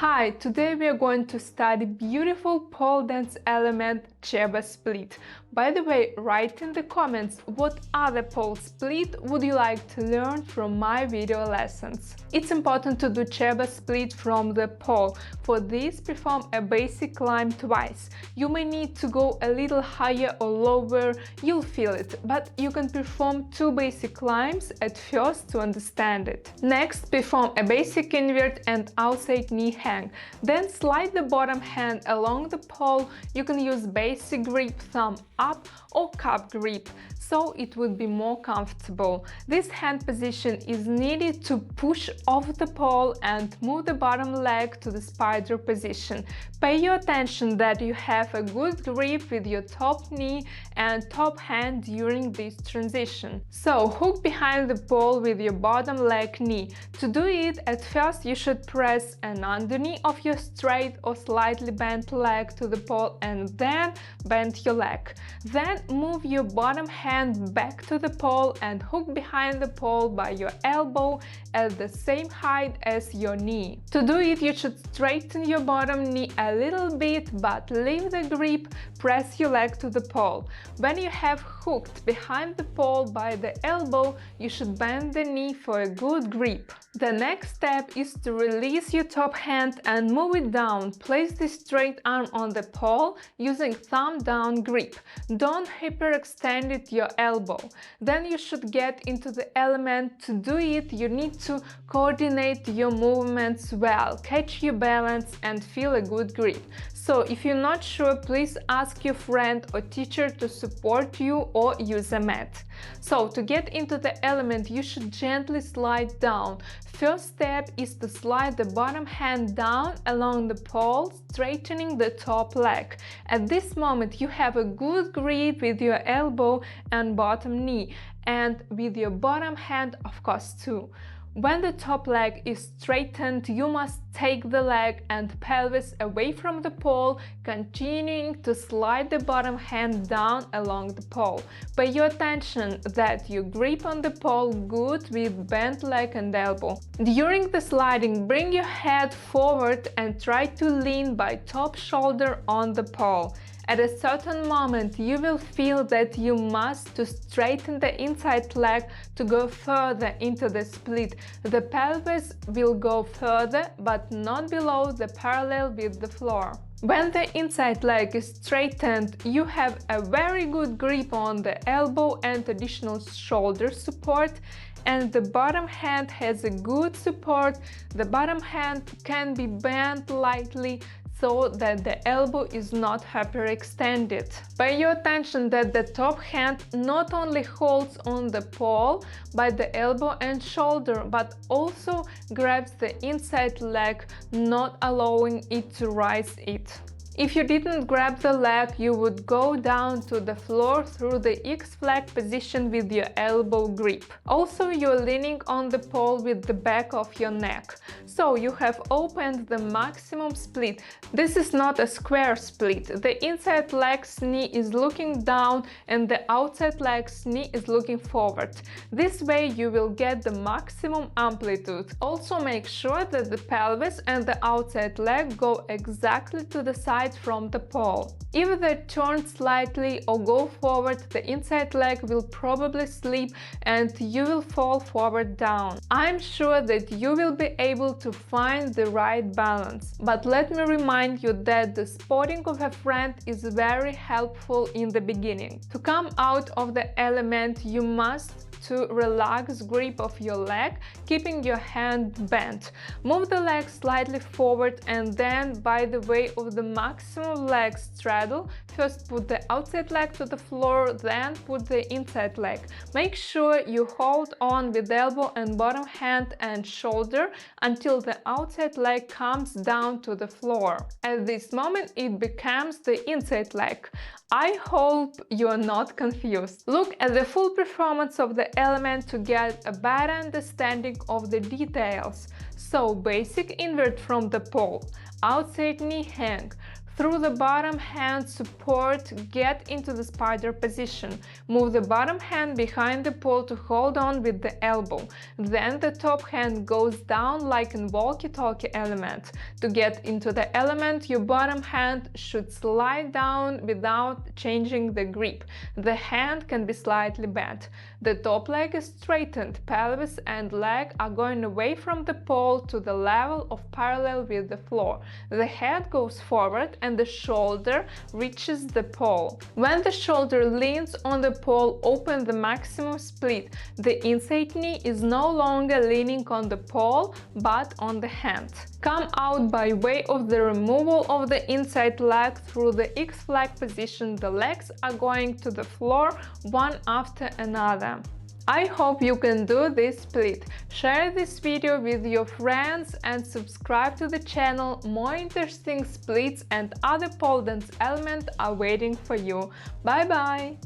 Hi, today we are going to study beautiful pole dance element Cheba split. By the way, write in the comments what other pole split would you like to learn from my video lessons. It's important to do Cheba split from the pole. For this, perform a basic climb twice. You may need to go a little higher or lower, you'll feel it, but you can perform two basic climbs at first to understand it. Next, perform a basic invert and outside knee hang. Then slide the bottom hand along the pole. You can use basic grip, thumb up or cup grip, so it would be more comfortable. This hand position is needed to push off the pole and move the bottom leg to the spider position. Pay your attention that you have a good grip with your top knee and top hand during this transition. So hook behind the pole with your bottom leg knee. To do it, at first you should press an underknee of your straight or slightly bent leg to the pole and then bend your leg. Then move your bottom hand back to the pole and hook behind the pole by your elbow at the same height as your knee. To do it, you should straighten your bottom knee a little bit but leave the grip, press your leg to the pole. When you have hooked behind the pole by the elbow, you should bend the knee for a good grip. The next step is to release your top hand and move it down. Place the straight arm on the pole using thumb down grip. Don't hyperextend your elbow. Then you should get into the element. To do it, you need to coordinate your movements well, catch your balance and feel a good grip. So if you're not sure, please ask your friend or teacher to support you or use a mat. So to get into the element, you should gently slide down. First step is to slide the bottom hand down along the pole, straightening the top leg. At this moment, you have a good grip with your elbow and bottom knee, and with your bottom hand, of course, too. When the top leg is straightened, you must take the leg and pelvis away from the pole, continuing to slide the bottom hand down along the pole. Pay your attention that you grip on the pole good with bent leg and elbow. During the sliding, bring your head forward and try to lean by top shoulder on the pole. At a certain moment, you will feel that you must to straighten the inside leg to go further into the split. The pelvis will go further, but not below the parallel with the floor. When the inside leg is straightened, you have a very good grip on the elbow and additional shoulder support, and the bottom hand has a good support. The bottom hand can be bent lightly so that the elbow is not hyperextended. Pay your attention that the top hand not only holds on the pole by the elbow and shoulder, but also grabs the inside leg, not allowing it to rise it. If you didn't grab the leg, you would go down to the floor through the X flag position with your elbow grip. Also, you're leaning on the pole with the back of your neck. So you have opened the maximum split. This is not a square split. The inside leg's knee is looking down and the outside leg's knee is looking forward. This way you will get the maximum amplitude. Also make sure that the pelvis and the outside leg go exactly to the side from the pole. If they turn slightly or go forward, the inside leg will probably slip and you will fall forward down. I'm sure that you will be able to find the right balance. But let me remind you that the spotting of a friend is very helpful in the beginning. To come out of the element, you must to relax grip of your leg, keeping your hand bent. Move the leg slightly forward and then, by the way of the maximum leg straddle, first put the outside leg to the floor, then put the inside leg. Make sure you hold on with elbow and bottom hand and shoulder until the outside leg comes down to the floor. At this moment, it becomes the inside leg. I hope you are not confused. Look at the full performance of the element to get a better understanding of the details. So, basic invert from the pole, outside knee hang, Through the bottom hand support, get into the spider position. Move the bottom hand behind the pole to hold on with the elbow. Then the top hand goes down like in walkie-talkie element. To get into the element, your bottom hand should slide down without changing the grip. The hand can be slightly bent. The top leg is straightened. Pelvis and leg are going away from the pole to the level of parallel with the floor. The head goes forward and the shoulder reaches the pole. When the shoulder leans on the pole, open the maximum split. The inside knee is no longer leaning on the pole but on the hand. Come out by way of the removal of the inside leg through the X-flag position. The legs are going to the floor one after another. I hope you can do this split. Share this video with your friends and subscribe to the channel. More interesting splits and other pole dance elements are waiting for you. Bye bye!